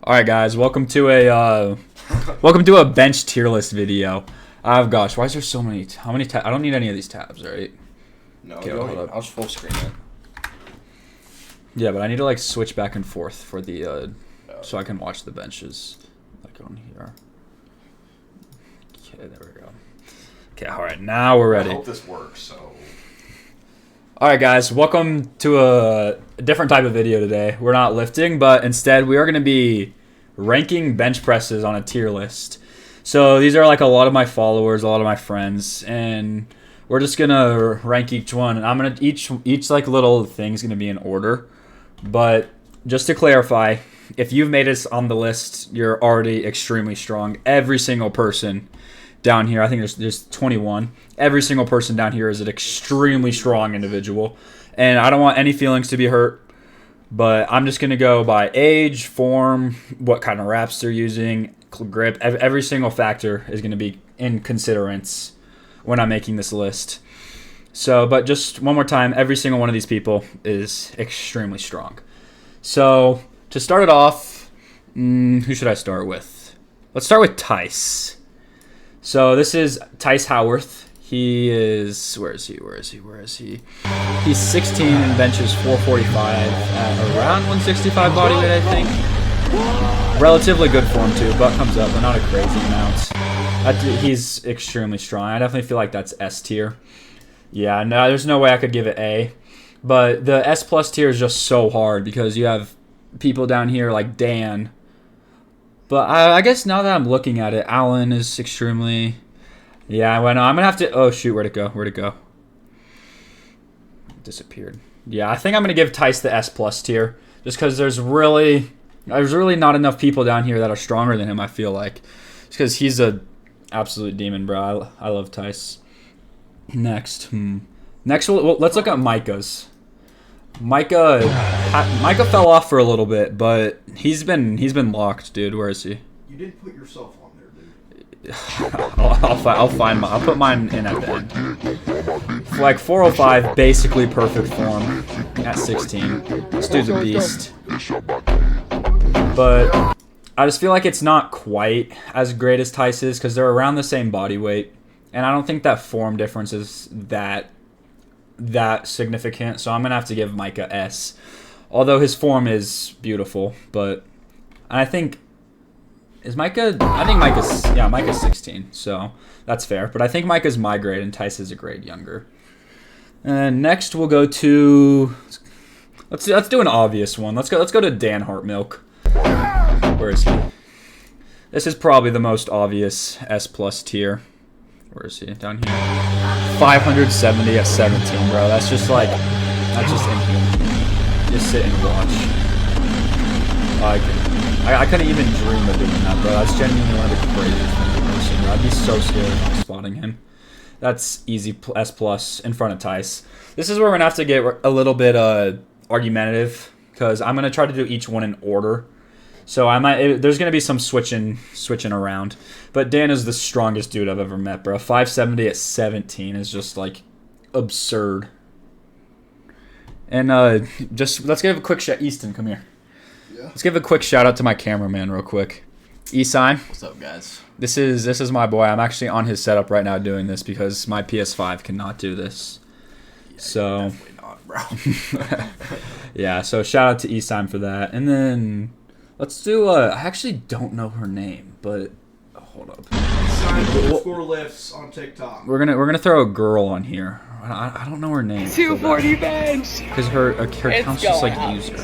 All right, guys, welcome to a bench tier list video. Gosh, why is there so many? How many tabs? I don't need any of these tabs, right? No, Okay, hold up. I'll just full screen it. Yeah, but I need to like switch back and forth for the so I can watch the benches like on here. Okay, there we go. Okay, all right, now we're ready. I hope this works. So. All right, guys, welcome to a different type of video today. We're not lifting, but instead we are going to be ranking bench presses on a tier list. So these are like a lot of my followers, a lot of my friends, and we're just going to rank each one. And I'm going to each like little thing's going to be in order. But just to clarify, if you've made us on the list, you're already extremely strong. Every single person down here, I think there's 21. Every single person down here is an extremely strong individual. And I don't want any feelings to be hurt, but I'm just going to go by age, form, what kind of wraps they're using, grip. Every single factor is going to be in considerance when I'm making this list. So, but just one more time, every single one of these people is extremely strong. So, to start it off, who should I start with? Let's start with Tice. So this is Tice Howarth. He is, where is he? He's 16 and benches 445 at around 165 body weight, I think. Relatively good form too. Butt comes up, but not a crazy amount. He's extremely strong. I definitely feel like that's S tier. Yeah, no, there's no way I could give it A. But the S plus tier is just so hard because you have people down here like Dan. But I guess now that I'm looking at it, Alan is extremely... Yeah, well, no, I'm going to have to... Oh, shoot, where'd it go? Disappeared. Yeah, I think I'm going to give Tice the S plus tier. Just because there's really not enough people down here that are stronger than him, I feel like. Just because he's a absolute demon, bro. I love Tice. Next, let's look at Micah's. Micah fell off for a little bit, but he's been locked, dude. Where is he? You didn't put yourself on there, dude. I'll put mine in at the end. Like 405, basically perfect form at 16. This dude's a beast. But I just feel like it's not quite as great as Tice's because they're around the same body weight, and I don't think that form difference is that significant, so I'm gonna have to give Micah S. Although his form is beautiful, but I think Micah's 16, so that's fair. But I think Micah's my grade and Tice is a grade younger. And next we'll go to let's do an obvious one. Let's go to Dan Hartmilk. Where is he? This is probably the most obvious S plus tier. Where is he? Down here. 570 at 17, bro. That's just inhuman. Just sit and watch. I couldn't even dream of doing that, bro. That's genuinely one of the craziest things I've ever seen, bro. I'd be so scared of spotting him. That's easy S plus in front of Tice. This is where we're gonna have to get a little bit argumentative because I'm gonna try to do each one in order. So there's gonna be some switching around, but Dan is the strongest dude I've ever met, bro. 570 at 17 is just like absurd. And just let's give a quick shout. Easton, come here. Yeah. Let's give a quick shout out to my cameraman real quick. Esign. What's up, guys? This is my boy. I'm actually on his setup right now doing this because my PS5 cannot do this. Yeah, so definitely not, bro. Yeah. So shout out to Esign for that, and then. Let's do I actually don't know her name, but hold up. Score lifts on TikTok. We're gonna throw a girl on here. I don't know her name. 240 bench. Because her account's just like user.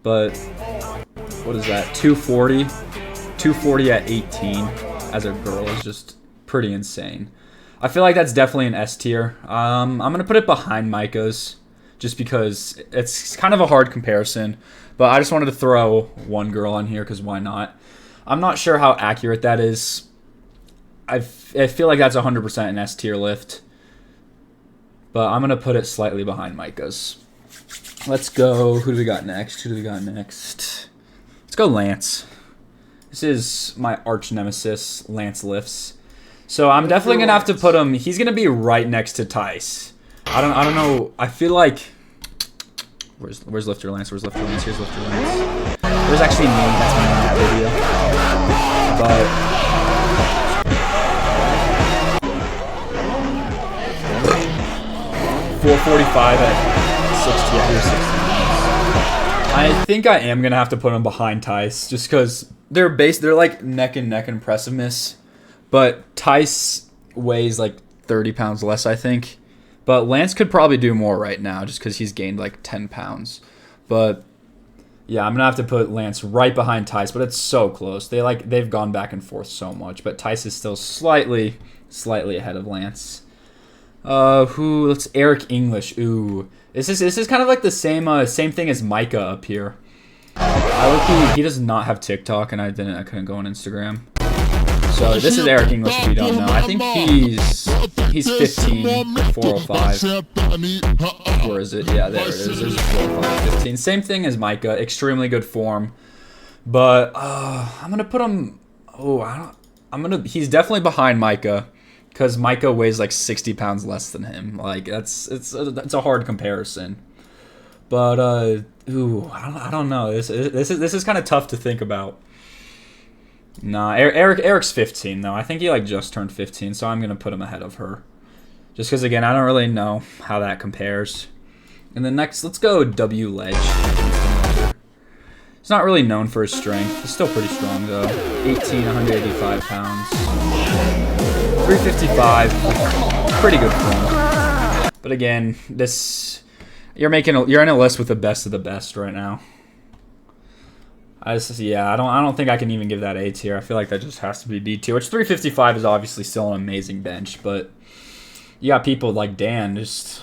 But what is that? 240. 240 at 18 as a girl is just pretty insane. I feel like that's definitely an S tier. I'm gonna put it behind Micah's. Just because it's kind of a hard comparison. But I just wanted to throw one girl on here because why not? I'm not sure how accurate that is. I feel like that's 100% an S tier lift. But I'm going to put it slightly behind Micah's. Let's go. Who do we got next? Let's go Lance. This is my arch nemesis, Lance lifts. So I'm definitely going to have to put him... He's going to be right next to Tice. I don't know. I feel like... Where's Lifter Lance? Here's Lifter Lance. There's actually me. That's my $445 at 60. I think I am gonna have to put him behind Tice, just because they're like neck and neck impressiveness, but Tice weighs like 30 pounds less, I think. But Lance could probably do more right now, just because he's gained like 10 pounds. But yeah, I'm gonna have to put Lance right behind Tice, but it's so close. They've gone back and forth so much, but Tice is still slightly ahead of Lance. Let's Eric English. Ooh, this is kind of like the same thing as Micah up here. He does not have TikTok, and I couldn't go on Instagram. So this is Eric English, if you don't know. I think he's 15, 405. Where is it? Yeah, there it is. There's 405, 15. Same thing as Micah. Extremely good form. But I'm gonna put him. He's definitely behind Micah, because Micah weighs like 60 pounds less than him. Like it's a hard comparison. But I don't know. This is kind of tough to think about. Nah, Eric's 15 though. I think he like just turned 15, so I'm gonna put him ahead of her. Just because again, I don't really know how that compares. And then next, let's go W Ledge. He's not really known for his strength. He's still pretty strong though. 185 pounds. 355. Pretty good form. But again, you're in a list with the best of the best right now. I don't think I can even give that A tier. I feel like that just has to be B tier, which 355 is obviously still an amazing bench, but you got people like Dan, this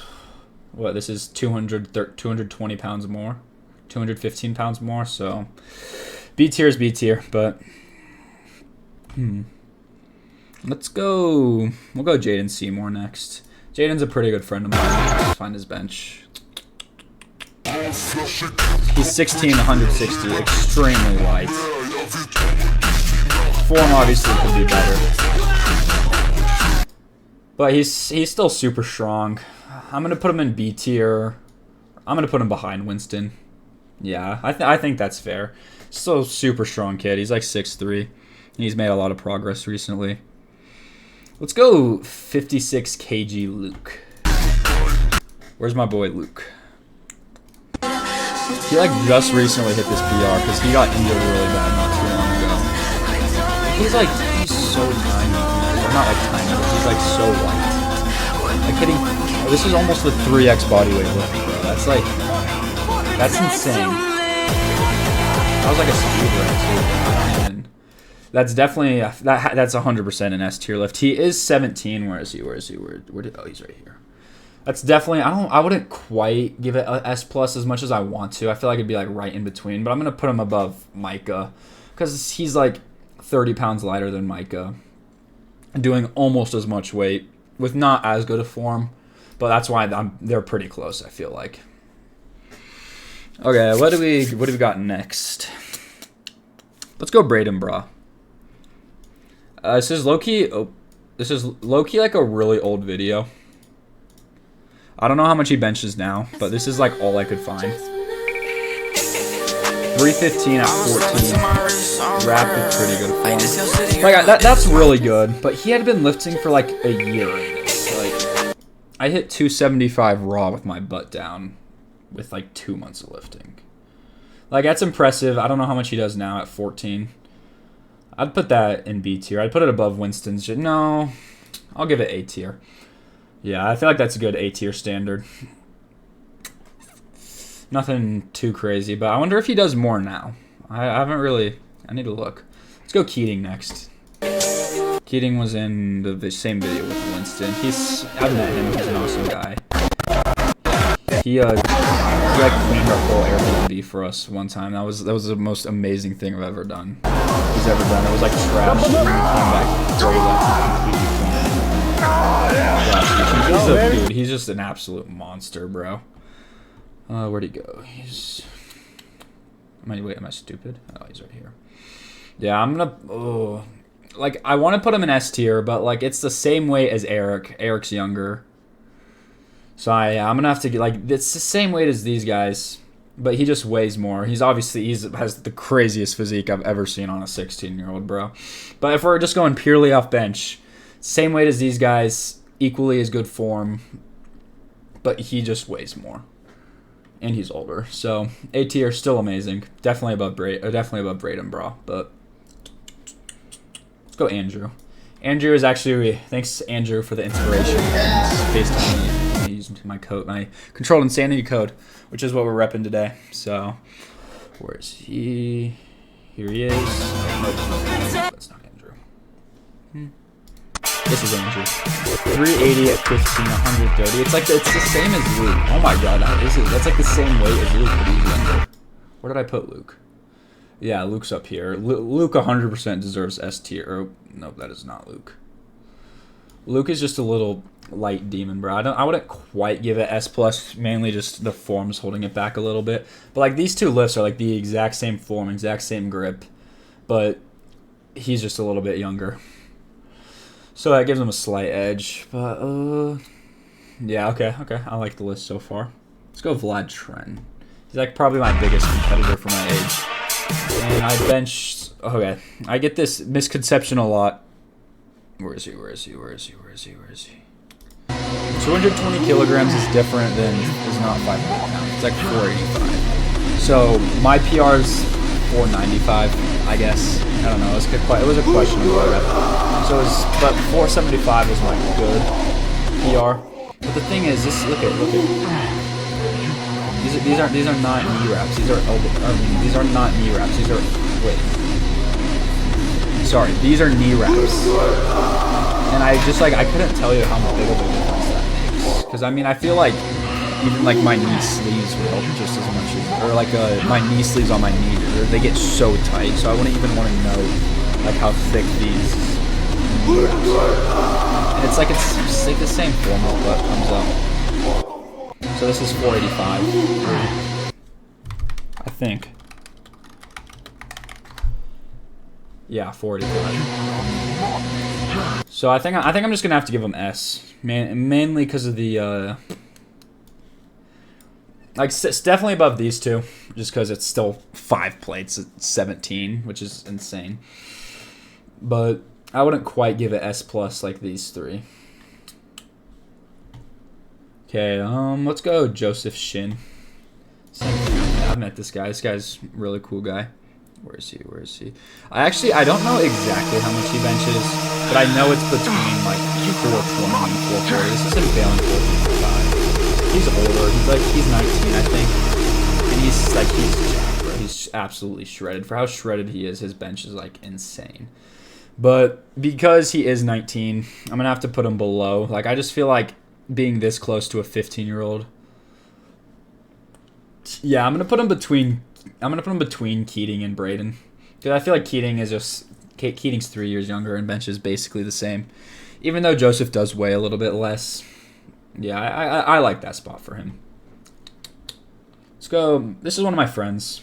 is 220 pounds more, 215 pounds more, so B tier is B tier, but we'll go Jaden Seymour next. Jaden's a pretty good friend of mine. Let's find his bench. He's 16, 160, extremely light. Form obviously could be better, but he's still super strong. I'm gonna put him in B tier. I'm gonna put him behind Winston. Yeah, I think that's fair. Still super strong kid. He's like 6'3", and he's made a lot of progress recently. Let's go 56 kg Luke. Where's my boy Luke? He like just recently hit this PR because he got injured really bad not too long ago. He's so tiny. Well, not like tiny, but he's like so light. Like hitting, this is almost the 3x bodyweight lift, bro. That's insane. That was like a speed run too. That's definitely that's 100% an S tier lift. He is 17. Where is he? Oh, he's right here. That's definitely, I wouldn't quite give it a S+ as much as I want to. I feel like it'd be like right in between, but I'm going to put him above Micah because he's like 30 pounds lighter than Micah, doing almost as much weight with not as good a form, but that's why they're pretty close, I feel like. Okay, what do we got next? Let's go Braden Bra. This is low-key like a really old video. I don't know how much he benches now, but this is like all I could find. 315 at 14. Wrapped with pretty good form. Like that's really good, but he had been lifting for like a year. Like I hit 275 raw with my butt down with like 2 months of lifting. Like that's impressive. I don't know how much he does now at 14. I'd put that in B tier. I'd put it above Winston's. No, I'll give it A tier. Yeah, I feel like that's a good A tier standard. Nothing too crazy, but I wonder if he does more now. I haven't really. I need to look. Let's go Keating next. Keating was in the same video with Winston. I've met him. He's an awesome guy. He like cleaned our whole Airbnb for us one time. That was the most amazing thing I've ever done. He's ever done. It was like trash. And he came back very He's a dude. He's just an absolute monster, bro. Where'd he go? Am I stupid? Oh, he's right here. Yeah, I'm gonna. Like I want to put him in S tier, but like it's the same weight as Eric. Eric's younger, so I'm gonna have to get like it's the same weight as these guys. but he just weighs more. He's has the craziest physique I've ever seen on a 16-year-old, bro. But if we're just going purely off bench, same weight as these guys, equally as good form, but he just weighs more, and he's older. So A tier, still amazing. Definitely above Braden, bro. But let's go Andrew. Andrew is actually, thanks Andrew for the inspiration. It's based on me using my controlled insanity code, which is what we're repping today. So where is he? Here he is. Nope, that's not Andrew. This is Andrew. 380 at 15, 130. It's the same as Luke. Oh my god, that's like the same weight as Luke, but he's younger. Where did I put Luke? Yeah, Luke's up here. Luke 100% deserves S tier. Or, no, that is not Luke. Luke is just a little light demon, bro. I wouldn't quite give it S plus. Mainly just the form's holding it back a little bit. But like these two lifts are like the exact same form, exact same grip, but he's just a little bit younger. So that gives him a slight edge. But yeah, okay. I like the list so far. Let's go Vlad Tren. He's like probably my biggest competitor for my age. And I benched. Okay, I get this misconception a lot. Where is he? 220 kilograms is different than is not 500 pounds. It's like 485. So my PR is 495, I guess. I don't know. It was a questionable rep. So but 475 is my good PR. But the thing is, look at. These are not knee wraps. These are not knee wraps. These are knee wraps. And I couldn't tell you how big of a difference that makes. Because I feel like even like my knee sleeves would help just as much as, or like my knee sleeves on my knee, they get so tight. So I wouldn't even want to know like how thick these knee wraps are. And it's like the same format what comes up. So this is 485, I think. Yeah, 485. So I think I'm just gonna have to give him S, mainly because of the it's definitely above these two, just because it's still 5 plates at 17, which is insane. But I wouldn't quite give it S plus like these three. Okay, let's go Joseph Shin. I've met this guy. This guy's a really cool guy. Where is he? I don't know exactly how much he benches, but I know it's between like 420 and 440. This is him failing 455. He's older. He's 19, I think. And he's jacked, bro. He's absolutely shredded. For how shredded he is, his bench is like insane. But because he is 19, I'm gonna have to put him below. Like I just feel like being this close to a 15-year-old. Yeah, I'm gonna put him between Keating and Braden, because I feel like Keating's 3 years younger and bench is basically the same, even though Joseph does weigh a little bit less. Yeah, I like that spot for him. Let's go. This is one of my friends.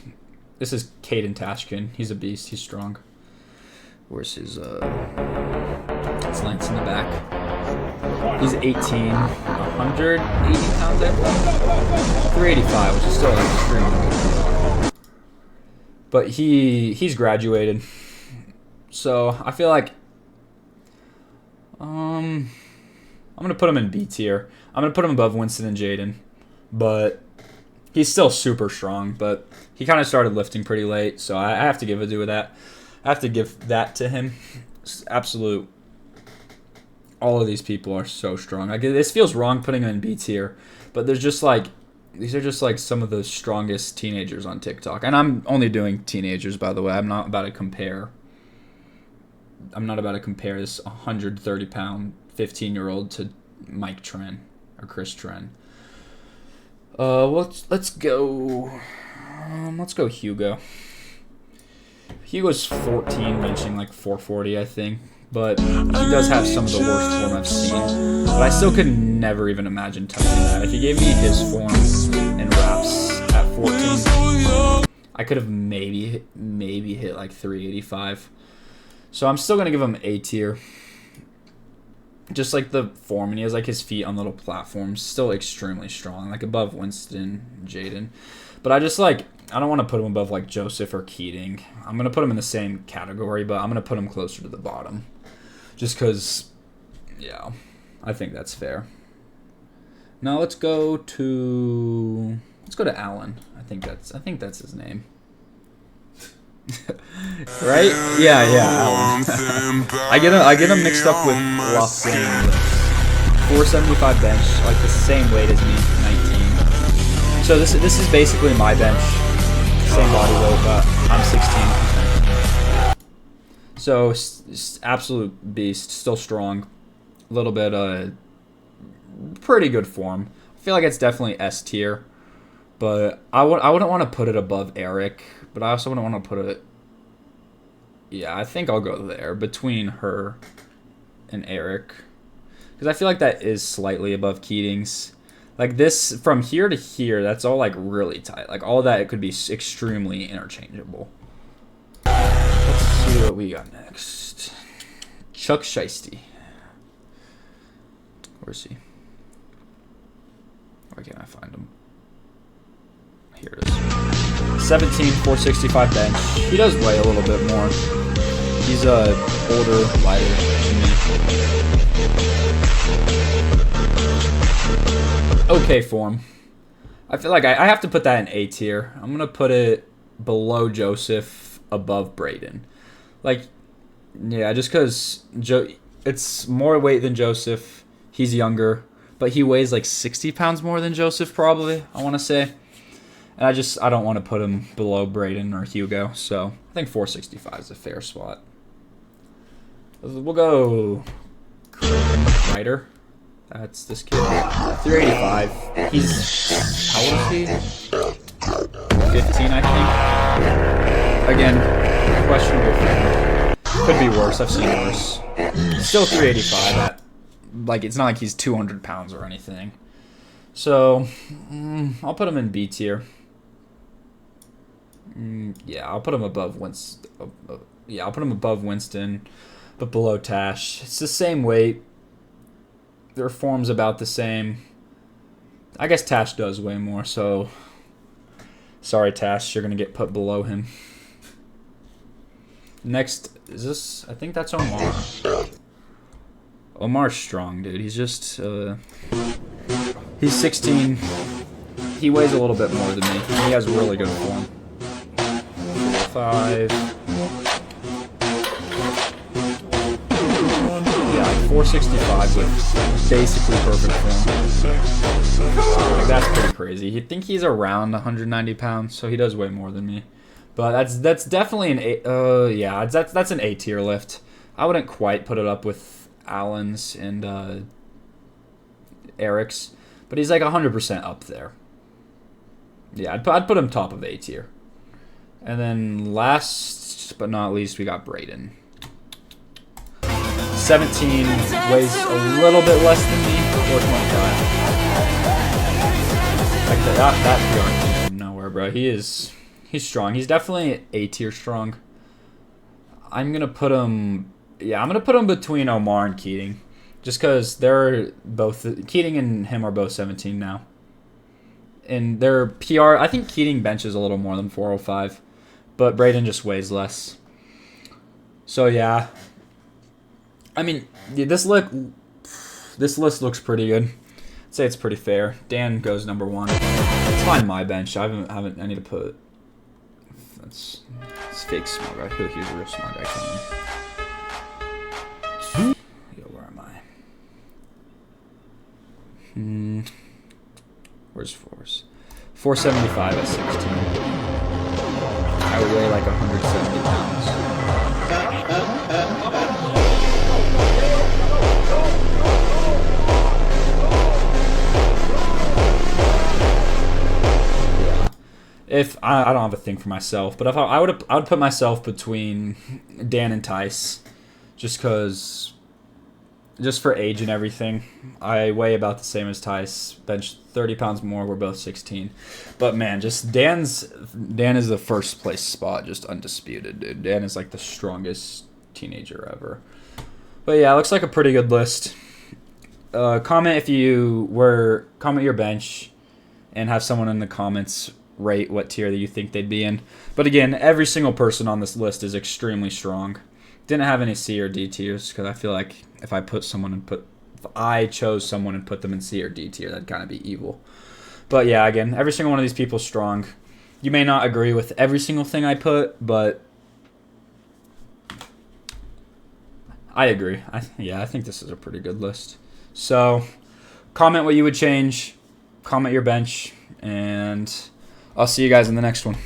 This is Caden Tashkin. He's a beast. He's strong. Where's his lengths in the back? He's 18, 180 pounds, I think. 385, which is still extremely good. But he's graduated. So I feel like I'm gonna put him in B tier. I'm gonna put him above Winston and Jaden. But he's still super strong, but he kind of started lifting pretty late, so I have to give a do with that. I have to give that to him. It's absolute. All of these people are so strong. This feels wrong putting them in B tier, but these are just like some of the strongest teenagers on TikTok. And I'm only doing teenagers, by the way. I'm not about to compare this 130-pound 15-year-old to Mike Tren or Chris Tren. Let's go Hugo. Hugo's 14, benching like 440, I think. But he does have some of the worst form I've seen. But I still could never even imagine touching that. If he gave me his form and wraps at 14, I could have maybe hit like 385. So I'm still going to give him A tier. Just like the form, and he has like his feet on little platforms. Still extremely strong, like above Winston, Jaden. But I just like I don't want to put him above like Joseph or Keating. I'm gonna put him in the same category, but I'm gonna put him closer to the bottom, just because. Yeah, I think that's fair. Now let's go to Alan. I think that's his name. Right? Yeah, Alan. I get him mixed up with Lofton. 475 bench, like the same weight as me, 19. So this is basically my bench, same body weight, but I'm 16. So absolute beast, still strong, a little bit pretty good form. I feel like it's definitely S tier, but I wouldn't want to put it above Eric, but I also wouldn't want to put it. Yeah, I think I'll go there between her and Eric, because I feel like that is slightly above Keating's. Like this from here to here, that's all like really tight. Like all that, it could be extremely interchangeable. Let's see what we got next. Chuck Shiesty. Where is he? Why can't I find him? Here it is. 17, 465 bench. He does weigh a little bit more. He's older, lighter than me. Okay form. I feel like I have to put that in A tier. I'm going to put it below Joseph, above Braden. Like, yeah, just because it's more weight than Joseph. He's younger, but he weighs like 60 pounds more than Joseph probably, I want to say. And I don't want to put him below Braden or Hugo, so I think 465 is a fair spot. We'll go Ryder. That's this kid. 385. He's, how old is he? 15, I think. Again, questionable form. Could be worse. I've seen worse. Still 385. Like, it's not like he's 200 pounds or anything. So, I'll put him in B tier. Yeah, I'll put him above Winston. Yeah, I'll put him above Winston, but below Tash. It's the same weight. Their form's about the same. I guess Tash does weigh more, so sorry, Tash, you're gonna get put below him. Next, is this? I think that's Omar. Omar's strong, dude. He's just he's 16. He weighs a little bit more than me. He has really good form. 5. Yeah, like 465 with basically perfect form. Like, that's pretty crazy. You think he's around 190 pounds, so he does weigh more than me. But that's definitely an A. Yeah, that's an A tier lift. I wouldn't quite put it up with Allen's and Eric's, but he's like 100% up there. Yeah, I'd put him top of A tier. And then last but not least, we got Braden. 17, weighs a little bit less than me, 425. Like that PR came from nowhere, bro. He's strong. He's definitely A tier strong. I'm gonna put him. Yeah, I'm gonna put him between Omar and Keating, just because they're both Keating and him are both 17 now. And their PR, I think Keating benches a little more than 405, but Braden just weighs less. So yeah, I mean, yeah, this list looks pretty good. I'd say it's pretty fair. Dan goes number 1. It's fine my bench. I need to put. That's fake small guy. Here's a real small guy coming. Yo, where am I? Where's Force? 475 at 16. I would weigh like 170 pounds. Yeah. If I don't have a thing for myself, but if I would put myself between Dan and Tice, just for age and everything. I weigh about the same as Tice, bench 30 pounds more. We're both 16. But man, just Dan is the first place spot, just undisputed, dude. Dan is like the strongest teenager ever. But yeah, it looks like a pretty good list. Comment your bench and have someone in the comments rate what tier that you think they'd be in. But again, every single person on this list is extremely strong. Didn't have any C or D tiers because I feel like if I chose someone and put them in C or D tier, that'd kind of be evil. But yeah, again, every single one of these people is strong. You may not agree with every single thing I put, but I agree. I think this is a pretty good list. So comment what you would change, comment your bench, and I'll see you guys in the next one.